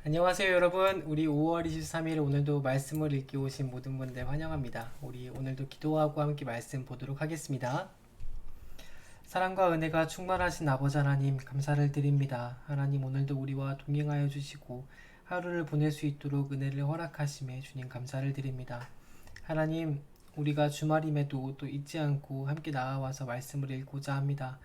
안녕하세요 여러분. 우리 5월 23일 오늘도 말씀을 읽기 오신 모든 분들 환영합니다. 우리 오늘도 기도하고 함께 말씀 보도록 하겠습니다. 사랑과 은혜가 충만하신 아버지 하나님 감사를 드립니다. 하나님 오늘도 우리와 동행하여 주시고 하루를 보낼 수 있도록 은혜를 허락하심에 주님 감사를 드립니다. 하나님 우리가 주말임에도 또 잊지 않고 함께 나와서 말씀을 읽고자 합니다.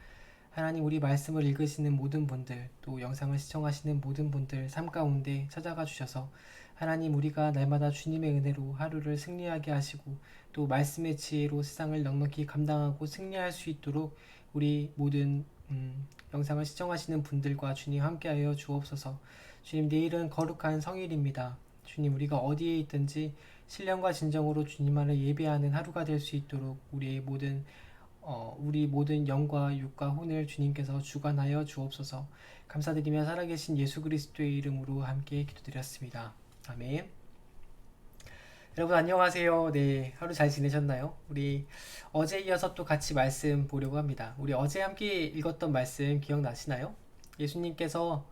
하나님 우리 말씀을 읽으시는 모든 분들 또 영상을 시청하시는 모든 분들 삶 가운데 찾아가 주셔서 하나님 우리가 날마다 주님의 은혜로 하루를 승리하게 하시고 또 말씀의 지혜로 세상을 넉넉히 감당하고 승리할 수 있도록 우리 모든 영상을 시청하시는 분들과 주님 함께하여 주옵소서. 주님 내일은 거룩한 성일입니다. 주님 우리가 어디에 있든지 신령과 진정으로 주님 안을 예배하는 하루가 될 수 있도록 우리 모든 영과 육과 혼을 주님께서 주관하여 주옵소서. 감사드리며 살아계신 예수 그리스도의 이름으로 함께 기도드렸습니다. 아멘. 여러분 안녕하세요. 네, 하루 잘 지내셨나요? 우리 어제 이어서 또 같이 말씀 보려고 합니다. 우리 어제 함께 읽었던 말씀 기억나시나요? 예수님께서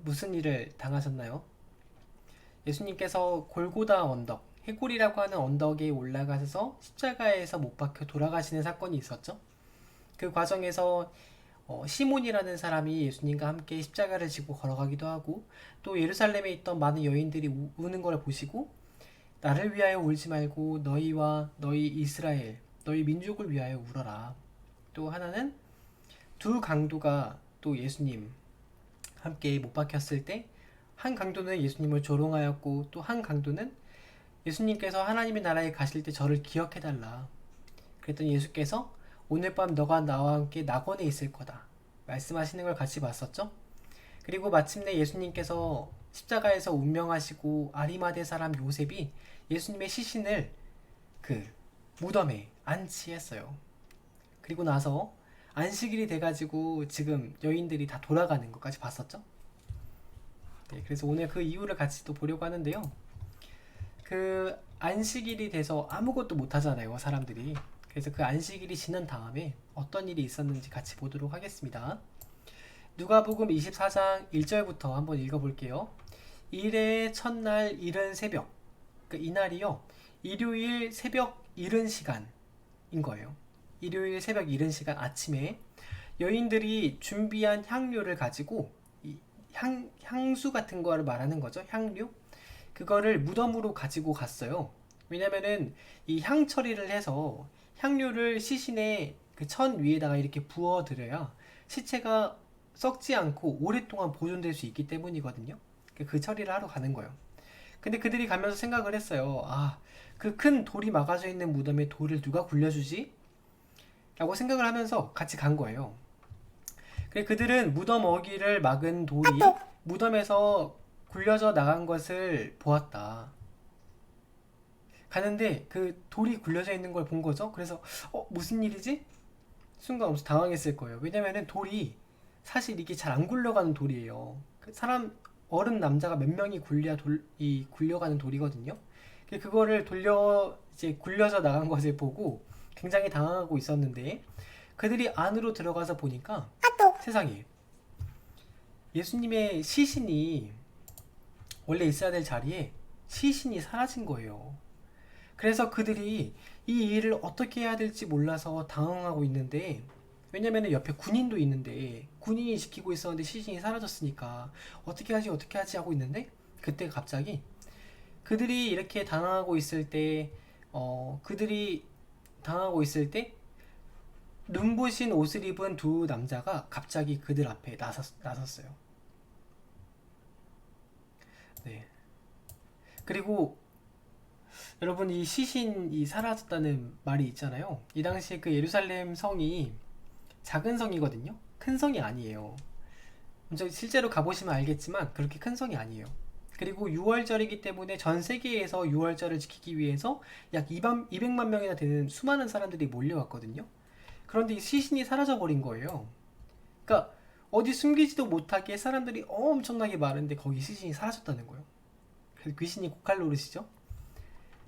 무슨 일을 당하셨나요? 예수님께서 골고다 언덕, 해골이라고 하는 언덕에 올라가셔서 십자가에서 못 박혀 돌아가시는 사건이 있었죠. 그 과정에서 시몬이라는 사람이 예수님과 함께 십자가를 지고 걸어가기도 하고 또 예루살렘에 있던 많은 여인들이 우는 걸 보시고 나를 위하여 울지 말고 너희와 너희 이스라엘, 너희 민족을 위하여 울어라. 또 하나는 두 강도가 또 예수님 함께 못 박혔을 때 한 강도는 예수님을 조롱하였고 또 한 강도는 예수님께서 하나님의 나라에 가실 때 저를 기억해달라. 그랬더니 예수께서 오늘 밤 너가 나와 함께 낙원에 있을 거다. 말씀하시는 걸 같이 봤었죠? 그리고 마침내 예수님께서 십자가에서 운명하시고 아리마대 사람 요셉이 예수님의 시신을 그 무덤에 안치했어요. 그리고 나서 안식일이 돼가지고 지금 여인들이 다 돌아가는 것까지 봤었죠? 네, 그래서 오늘 그 이유를 같이 또 보려고 하는데요. 그 안식일이 돼서 아무것도 못 하잖아요, 사람들이. 그래서 그 안식일이 지난 다음에 어떤 일이 있었는지 같이 보도록 하겠습니다. 누가복음 24장 1절부터 한번 읽어볼게요. 일의 첫날 이른 새벽, 이날이요, 일요일 새벽 이른 시간인 거예요. 일요일 새벽 이른 시간 아침에 여인들이 준비한 향료를 가지고 향수 같은 거를 말하는 거죠. 향료? 그거를 무덤으로 가지고 갔어요. 왜냐면은 이 향 처리를 해서 향료를 시신의 그 천 위에다가 이렇게 부어드려야 시체가 썩지 않고 오랫동안 보존될 수 있기 때문이거든요. 그 처리를 하러 가는 거예요. 근데 그들이 가면서 생각을 했어요. 아, 그 큰 돌이 막아져 있는 무덤에 돌을 누가 굴려주지? 라고 생각을 하면서 같이 간 거예요. 그들은 무덤 어귀를 막은 돌이 무덤에서 굴려져 나간 것을 보았다. 가는데 그 돌이 굴려져 있는 걸 본 거죠. 그래서 무슨 일이지? 순간 엄청 당황했을 거예요. 왜냐면은 돌이 사실 이게 잘 안 굴려가는 돌이에요. 그 사람 어른 남자가 몇 명이 굴려가는 돌이거든요. 그거를 이제 굴려져 나간 것을 보고 굉장히 당황하고 있었는데 그들이 안으로 들어가서 보니까 세상에 예수님의 시신이 원래 있어야 될 자리에 시신이 사라진 거예요. 그래서 그들이 이 일을 어떻게 해야 될지 몰라서 당황하고 있는데, 왜냐면 옆에 군인도 있는데 군인이 지키고 있었는데 시신이 사라졌으니까 어떻게 하지 하고 있는데 그때 갑자기 그들이 이렇게 당황하고 있을 때 그들이 당하고 있을 때 눈부신 옷을 입은 두 남자가 갑자기 그들 앞에 나섰어요. 네. 그리고 여러분 이 시신이 사라졌다는 말이 있잖아요. 이 당시에 그 예루살렘 성이 작은 성이거든요. 큰 성이 아니에요. 실제로 가보시면 알겠지만 그렇게 큰 성이 아니에요. 그리고 6월절이기 때문에 전 세계에서 6월절을 지키기 위해서 약 200만 명이나 되는 수많은 사람들이 몰려왔거든요. 그런데 이 시신이 사라져버린 거예요. 그러니까 어디 숨기지도 못하게 사람들이 엄청나게 많은데 거기 시신이 사라졌다는 거예요. 그래서 귀신이 고칼 노릇이죠.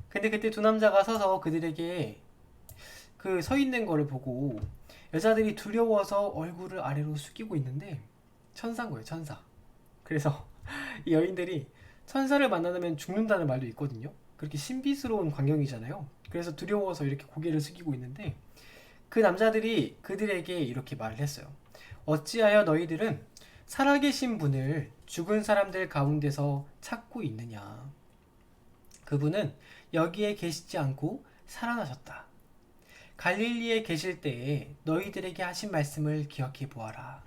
근데 그때 두 남자가 서서 그들에게 그 서 있는 거를 보고 여자들이 두려워서 얼굴을 아래로 숙이고 있는데 천사인 거예요, 천사. 그래서 이 여인들이 천사를 만나면 죽는다는 말도 있거든요. 그렇게 신비스러운 광경이잖아요. 그래서 두려워서 이렇게 고개를 숙이고 있는데 그 남자들이 그들에게 이렇게 말을 했어요. 어찌하여 너희들은 살아계신 분을 죽은 사람들 가운데서 찾고 있느냐? 그분은 여기에 계시지 않고 살아나셨다. 갈릴리에 계실 때에 너희들에게 하신 말씀을 기억해 보아라.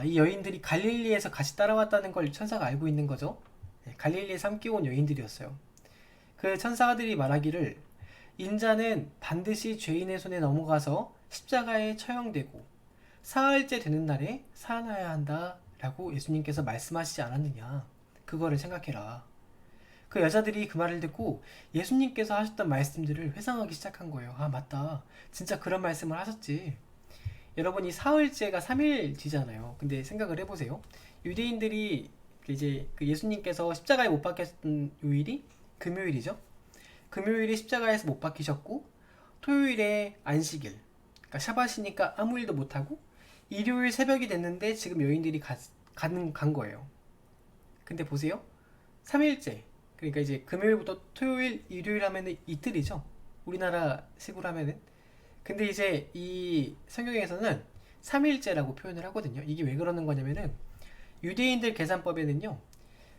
이 여인들이 갈릴리에서 같이 따라왔다는 걸 천사가 알고 있는 거죠. 네, 갈릴리에서 함께 온 여인들이었어요. 그 천사들이 말하기를 인자는 반드시 죄인의 손에 넘어가서 십자가에 처형되고 사흘째 되는 날에 살아나야 한다 라고 예수님께서 말씀하시지 않았느냐. 그거를 생각해라. 그 여자들이 그 말을 듣고 예수님께서 하셨던 말씀들을 회상하기 시작한 거예요. 아, 맞다. 진짜 그런 말씀을 하셨지. 여러분, 이 사흘째가 3일지잖아요. 근데 생각을 해보세요. 유대인들이 이제 그 예수님께서 십자가에 못 박혔던 요일이 금요일이죠. 금요일에 십자가에서 못 박히셨고 토요일에 안식일, 그러니까 샤바시니까 아무 일도 못하고 일요일 새벽이 됐는데 지금 여인들이 간 거예요. 근데 보세요. 3일째. 그러니까 이제 금요일부터 토요일, 일요일 하면은 이틀이죠. 우리나라 식으로 하면은. 근데 이제 이 성경에서는 3일째라고 표현을 하거든요. 이게 왜 그러는 거냐면은 유대인들 계산법에는요.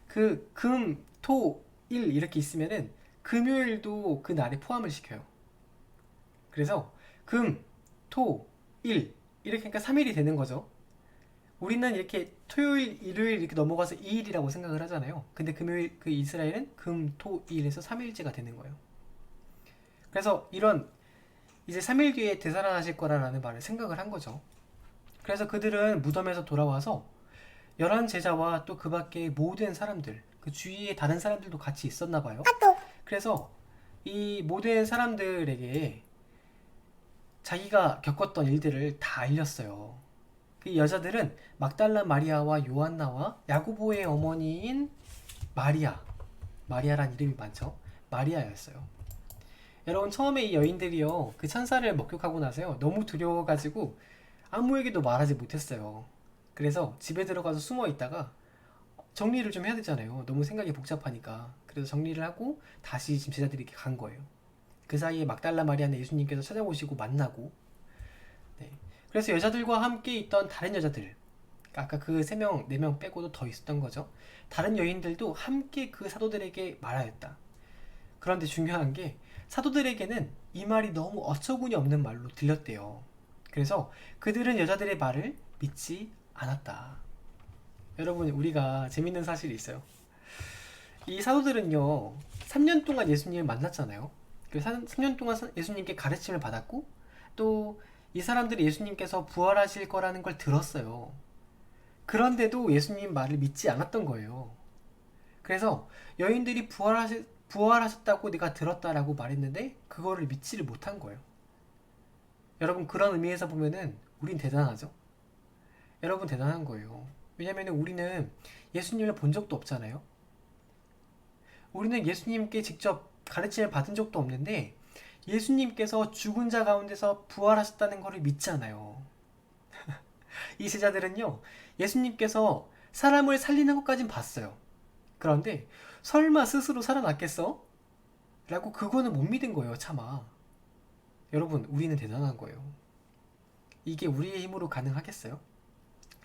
그 금, 토, 일 이렇게 있으면은 금요일도 그 날에 포함을 시켜요. 그래서 금, 토, 일 이렇게 하니까 3일이 되는 거죠. 우리는 이렇게 토요일, 일요일 이렇게 넘어가서 2일이라고 생각을 하잖아요. 근데 금요일 그 이스라엘은 금, 토, 일에서 3일째가 되는 거예요. 그래서 이런 이제 3일 뒤에 되살아나실 거라는 말을 생각을 한 거죠. 그래서 그들은 무덤에서 돌아와서 11 제자와 또 그 밖에 모든 사람들, 그 주위에 다른 사람들도 같이 있었나 봐요. 그래서 이 모든 사람들에게 자기가 겪었던 일들을 다 알렸어요. 그 여자들은 막달라 마리아와 요한나와 야고보의 어머니인 마리아란 이름이 많죠. 마리아였어요. 여러분, 처음에 이 여인들이요, 그 천사를 목격하고 나서요, 너무 두려워가지고 아무에게도 말하지 못했어요. 그래서 집에 들어가서 숨어 있다가 정리를 좀 해야 되잖아요. 너무 생각이 복잡하니까. 그래서 정리를 하고 다시 지금 제자들이 이렇게 간 거예요. 그 사이에 막달라 마리아는 예수님께서 찾아오시고 만나고, 네. 그래서 여자들과 함께 있던 다른 여자들, 아까 그 3명, 4명 빼고도 더 있었던 거죠. 다른 여인들도 함께 그 사도들에게 말하였다. 그런데 중요한 게 사도들에게는 이 말이 너무 어처구니 없는 말로 들렸대요. 그래서 그들은 여자들의 말을 믿지 않았다. 여러분, 우리가 재밌는 사실이 있어요. 이 사도들은요, 3년 동안 예수님을 만났잖아요. 그 3년 동안 예수님께 가르침을 받았고, 또 이 사람들이 예수님께서 부활하실 거라는 걸 들었어요. 그런데도 예수님 말을 믿지 않았던 거예요. 그래서 여인들이 부활하셨다고 내가 들었다라고 말했는데 그거를 믿지를 못한 거예요. 여러분, 그런 의미에서 보면은 우린 대단하죠. 여러분, 대단한 거예요. 왜냐면 우리는 예수님을 본 적도 없잖아요. 우리는 예수님께 직접 가르침을 받은 적도 없는데 예수님께서 죽은 자 가운데서 부활하셨다는 것을 믿잖아요. 이 제자들은요, 예수님께서 사람을 살리는 것까진 봤어요. 그런데 설마 스스로 살아났겠어? 라고 그거는 못 믿은 거예요, 차마. 여러분, 우리는 대단한 거예요. 이게 우리의 힘으로 가능하겠어요?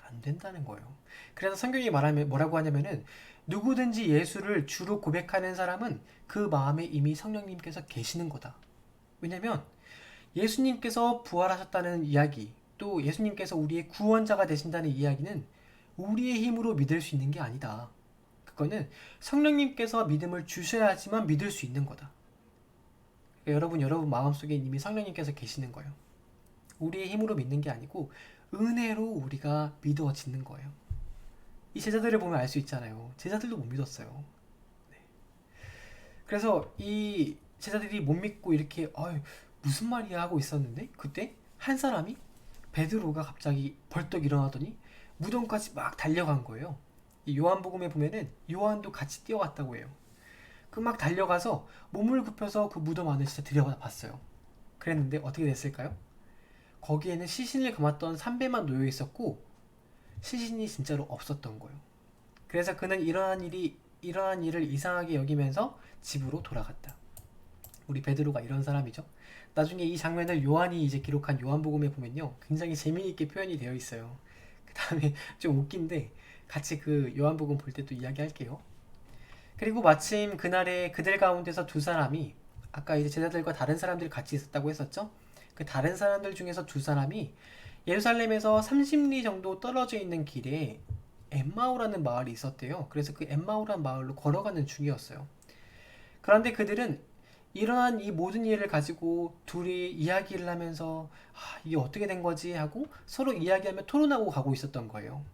안 된다는 거예요. 그래서 성경이 말하면 뭐라고 하냐면은 누구든지 예수를 주로 고백하는 사람은 그 마음에 이미 성령님께서 계시는 거다. 왜냐면 예수님께서 부활하셨다는 이야기, 또 예수님께서 우리의 구원자가 되신다는 이야기는 우리의 힘으로 믿을 수 있는 게 아니다. 그거는 성령님께서 믿음을 주셔야지만 믿을 수 있는 거다. 그러니까 여러분 마음속에 이미 성령님께서 계시는 거예요. 우리의 힘으로 믿는 게 아니고 은혜로 우리가 믿어지는 거예요. 이 제자들을 보면 알 수 있잖아요. 제자들도 못 믿었어요. 네. 그래서 이 제자들이 못 믿고 이렇게 무슨 말이야 하고 있었는데 그때 한 사람이 베드로가 갑자기 벌떡 일어나더니 무덤까지 막 달려간 거예요. 이 요한복음에 보면은 요한도 같이 뛰어갔다고 해요. 그 막 달려가서 몸을 굽혀서 그 무덤 안을 진짜 들여다봤어요. 그랬는데 어떻게 됐을까요? 거기에는 시신을 감았던 삼배만 놓여 있었고 시신이 진짜로 없었던 거예요. 그래서 그는 이러한 일을 이상하게 여기면서 집으로 돌아갔다. 우리 베드로가 이런 사람이죠. 나중에 이 장면을 요한이 이제 기록한 요한복음에 보면요, 굉장히 재미있게 표현이 되어 있어요. 그 다음에 좀 웃긴데 같이 그 요한복음 볼 때 또 이야기할게요. 그리고 마침 그날에 그들 가운데서 두 사람이, 아까 이제 제자들과 다른 사람들이 같이 있었다고 했었죠. 그 다른 사람들 중에서 두 사람이 예루살렘에서 30리 정도 떨어져 있는 길에 엠마오라는 마을이 있었대요. 그래서 그 엠마오라는 마을로 걸어가는 중이었어요. 그런데 그들은 일어난 이 모든 일을 가지고 둘이 이야기를 하면서 이게 어떻게 된 거지 하고 서로 이야기하며 토론하고 가고 있었던 거예요.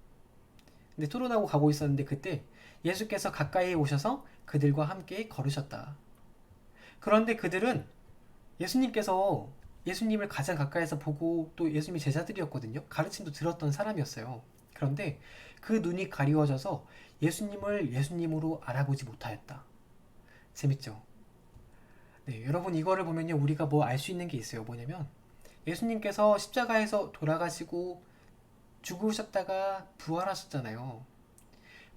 근데 토론하고 가고 있었는데 그때 예수께서 가까이 오셔서 그들과 함께 걸으셨다. 그런데 그들은 예수님께서 예수님을 가장 가까이서 보고 또 예수님이 제자들이었거든요. 가르침도 들었던 사람이었어요. 그런데 그 눈이 가리워져서 예수님을 예수님으로 알아보지 못하였다. 재밌죠? 네, 여러분 이거를 보면요, 우리가 뭐 알 수 있는 게 있어요. 뭐냐면 예수님께서 십자가에서 돌아가시고 죽으셨다가 부활하셨잖아요.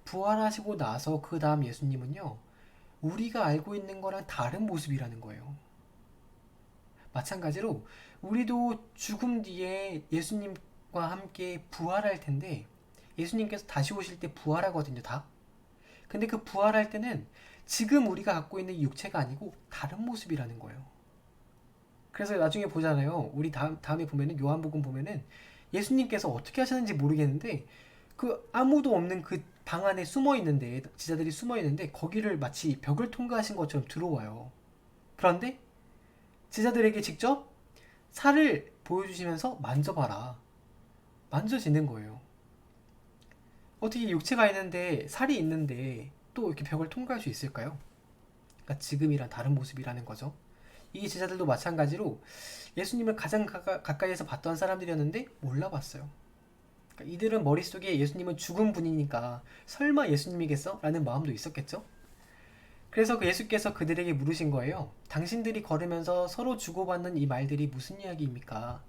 부활하시고 나서 그 다음 예수님은요, 우리가 알고 있는 거랑 다른 모습이라는 거예요. 마찬가지로 우리도 죽음 뒤에 예수님과 함께 부활할 텐데, 예수님께서 다시 오실 때 부활하거든요, 다. 근데 그 부활할 때는 지금 우리가 갖고 있는 육체가 아니고 다른 모습이라는 거예요. 그래서 나중에 보잖아요. 우리 다음에 보면은 요한복음 보면은 예수님께서 어떻게 하셨는지 모르겠는데 그 아무도 없는 그 방 안에 숨어 있는데, 제자들이 숨어 있는데 거기를 마치 벽을 통과하신 것처럼 들어와요. 그런데 제자들에게 직접 살을 보여주시면서 만져봐라. 만져지는 거예요. 어떻게 육체가 있는데 살이 있는데 또 이렇게 벽을 통과할 수 있을까요? 그러니까 지금이란 다른 모습이라는 거죠. 이 제자들도 마찬가지로 예수님을 가장 가까이에서 봤던 사람들이었는데 몰라봤어요. 그러니까 이들은 머릿속에 예수님은 죽은 분이니까 설마 예수님이겠어? 라는 마음도 있었겠죠? 그래서 그 예수께서 그들에게 물으신 거예요. 당신들이 걸으면서 서로 주고받는 이 말들이 무슨 이야기입니까?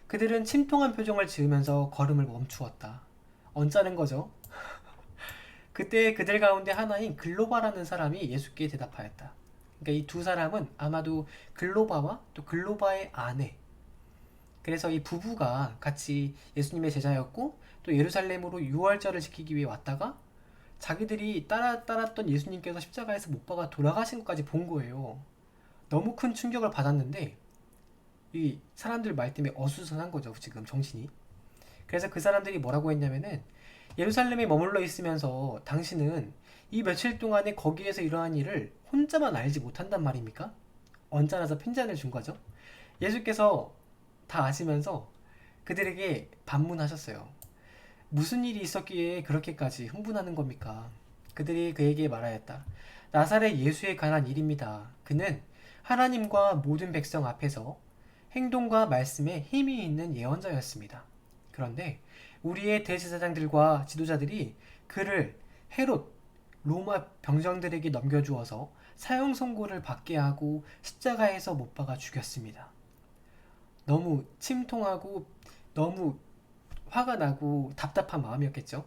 그들은 침통한 표정을 지으면서 걸음을 멈추었다. 언짢은 거죠. 그때 그들 가운데 하나인 글로바라는 사람이 예수께 대답하였다. 그러니까 이 두 사람은 아마도 글로바와 또 글로바의 아내, 그래서 이 부부가 같이 예수님의 제자였고 또 예루살렘으로 유월절을 지키기 위해 왔다가 자기들이 따랐던 예수님께서 십자가에서 못 박아 돌아가신 것까지 본 거예요. 너무 큰 충격을 받았는데 이 사람들 말 때문에 어수선한 거죠, 지금 정신이. 그래서 그 사람들이 뭐라고 했냐면은, 예루살렘에 머물러 있으면서 당신은 이 며칠 동안에 거기에서 일어난 일을 혼자만 알지 못한단 말입니까? 언짢아서 핀잔을 준 거죠. 예수께서 다 아시면서 그들에게 반문하셨어요. 무슨 일이 있었기에 그렇게까지 흥분하는 겁니까? 그들이 그에게 말하였다. 나사렛 예수에 관한 일입니다. 그는 하나님과 모든 백성 앞에서 행동과 말씀에 힘이 있는 예언자였습니다. 그런데 우리의 대제사장들과 지도자들이 그를 헤롯 로마 병정들에게 넘겨주어서 사형 선고를 받게 하고 십자가에서 못 박아 죽였습니다. 너무 침통하고 너무 화가 나고 답답한 마음이었겠죠.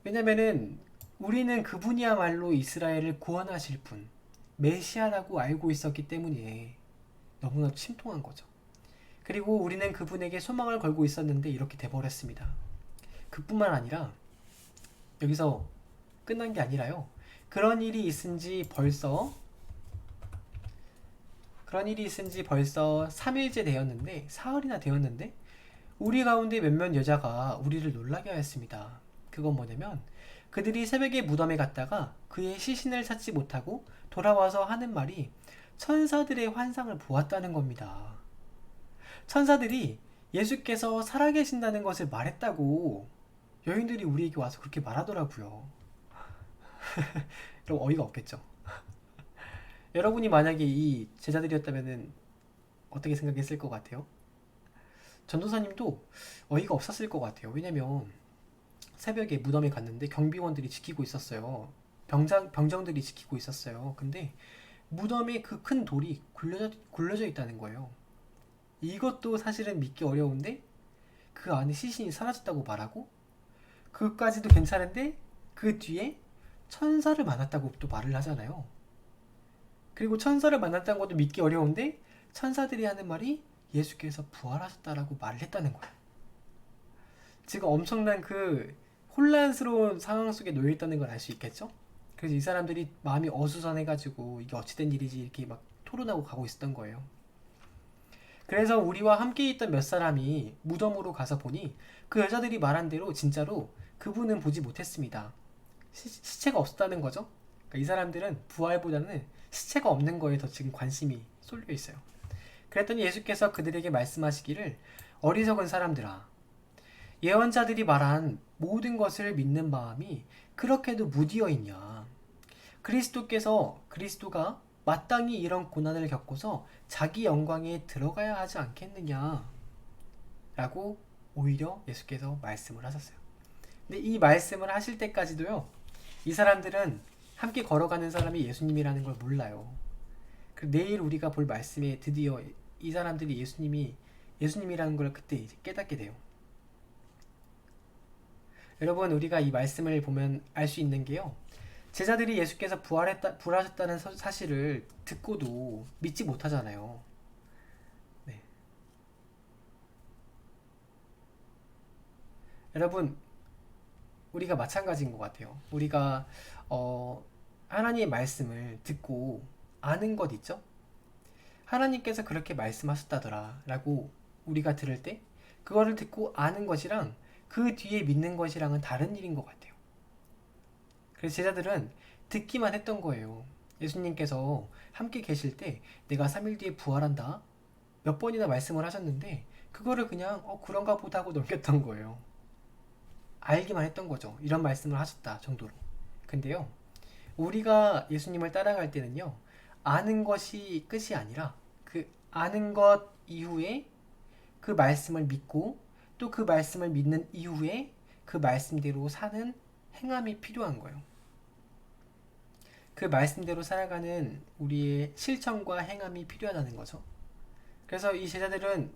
왜냐면은 우리는 그분이야말로 이스라엘을 구원하실 분, 메시아라고 알고 있었기 때문에 너무나 침통한 거죠. 그리고 우리는 그분에게 소망을 걸고 있었는데 이렇게 돼버렸습니다. 그뿐만 아니라 여기서 끝난 게 아니라요. 그런 일이 있은 지 벌써 3일째 되었는데, 사흘이나 되었는데 우리 가운데 몇몇 여자가 우리를 놀라게 하였습니다. 그건 뭐냐면 그들이 새벽에 무덤에 갔다가 그의 시신을 찾지 못하고 돌아와서 하는 말이 천사들의 환상을 보았다는 겁니다. 천사들이 예수께서 살아계신다는 것을 말했다고 여인들이 우리에게 와서 그렇게 말하더라고요. 그럼 어이가 없겠죠. 여러분이 만약에 이 제자들이었다면 어떻게 생각했을 것 같아요? 전도사님도 어이가 없었을 것 같아요. 왜냐면 새벽에 무덤에 갔는데 경비원들이 지키고 있었어요. 병정들이 지키고 있었어요. 근데 무덤에 그 큰 돌이 굴려져 있다는 거예요. 이것도 사실은 믿기 어려운데 그 안에 시신이 사라졌다고 말하고, 그것까지도 괜찮은데 그 뒤에 천사를 만났다고 또 말을 하잖아요. 그리고 천사를 만났다는 것도 믿기 어려운데 천사들이 하는 말이 예수께서 부활하셨다라고 말을 했다는 거예요. 지금 엄청난 그 혼란스러운 상황 속에 놓여 있다는 걸 알 수 있겠죠? 그래서 이 사람들이 마음이 어수선해가지고 이게 어찌된 일이지 이렇게 막 토론하고 가고 있었던 거예요. 그래서 우리와 함께 있던 몇 사람이 무덤으로 가서 보니 그 여자들이 말한 대로 진짜로 그분은 보지 못했습니다. 시체가 없었다는 거죠. 그러니까 이 사람들은 부활보다는 시체가 없는 거에 더 지금 관심이 쏠려 있어요. 그랬더니 예수께서 그들에게 말씀하시기를 어리석은 사람들아, 예언자들이 말한 모든 것을 믿는 마음이 그렇게도 무디어 있냐. 그리스도가 마땅히 이런 고난을 겪고서 자기 영광에 들어가야 하지 않겠느냐 라고 오히려 예수께서 말씀을 하셨어요. 근데 이 말씀을 하실 때까지도요, 이 사람들은 함께 걸어가는 사람이 예수님이라는 걸 몰라요. 내일 우리가 볼 말씀에 드디어 이 사람들이 예수님이라는 걸 그때 이제 깨닫게 돼요. 여러분, 우리가 이 말씀을 보면 알 수 있는 게요, 제자들이 예수께서 부활하셨다는 사실을 듣고도 믿지 못하잖아요. 네. 여러분, 우리가 마찬가지인 것 같아요. 우리가 하나님의 말씀을 듣고 아는 것 있죠? 하나님께서 그렇게 말씀하셨다더라 라고 우리가 들을 때 그거를 듣고 아는 것이랑 그 뒤에 믿는 것이랑은 다른 일인 것 같아요. 그래서 제자들은 듣기만 했던 거예요. 예수님께서 함께 계실 때 내가 3일 뒤에 부활한다 몇 번이나 말씀을 하셨는데 그거를 그냥 그런가 보다 하고 넘겼던 거예요. 알기만 했던 거죠. 이런 말씀을 하셨다 정도로. 근데요, 우리가 예수님을 따라갈 때는요, 아는 것이 끝이 아니라 그 아는 것 이후에 그 말씀을 믿고 또 그 말씀을 믿는 이후에 그 말씀대로 사는 행함이 필요한 거예요. 그 말씀대로 살아가는 우리의 실천과 행함이 필요하다는 거죠. 그래서 이 제자들은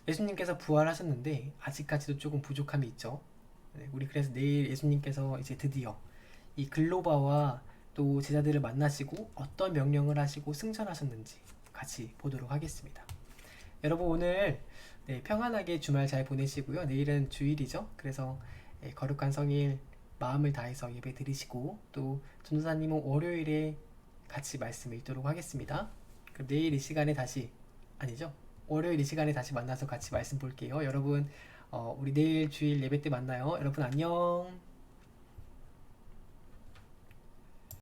예수님께서 부활하셨는데 아직까지도 조금 부족함이 있죠. 우리 그래서 내일 예수님께서 이제 드디어 이 글로바와 또 제자들을 만나시고 어떤 명령을 하시고 승천하셨는지 같이 보도록 하겠습니다. 여러분, 오늘 평안하게 주말 잘 보내시고요. 내일은 주일이죠. 그래서 거룩한 성일 마음을 다해서 예배 드리시고 또 전도사님은 월요일에 같이 말씀 읽도록 하겠습니다. 그럼 내일 이 시간에 다시 월요일 이 시간에 다시 만나서 같이 말씀 볼게요. 여러분, 우리 내일 주일 예배 때 만나요. 여러분 안녕.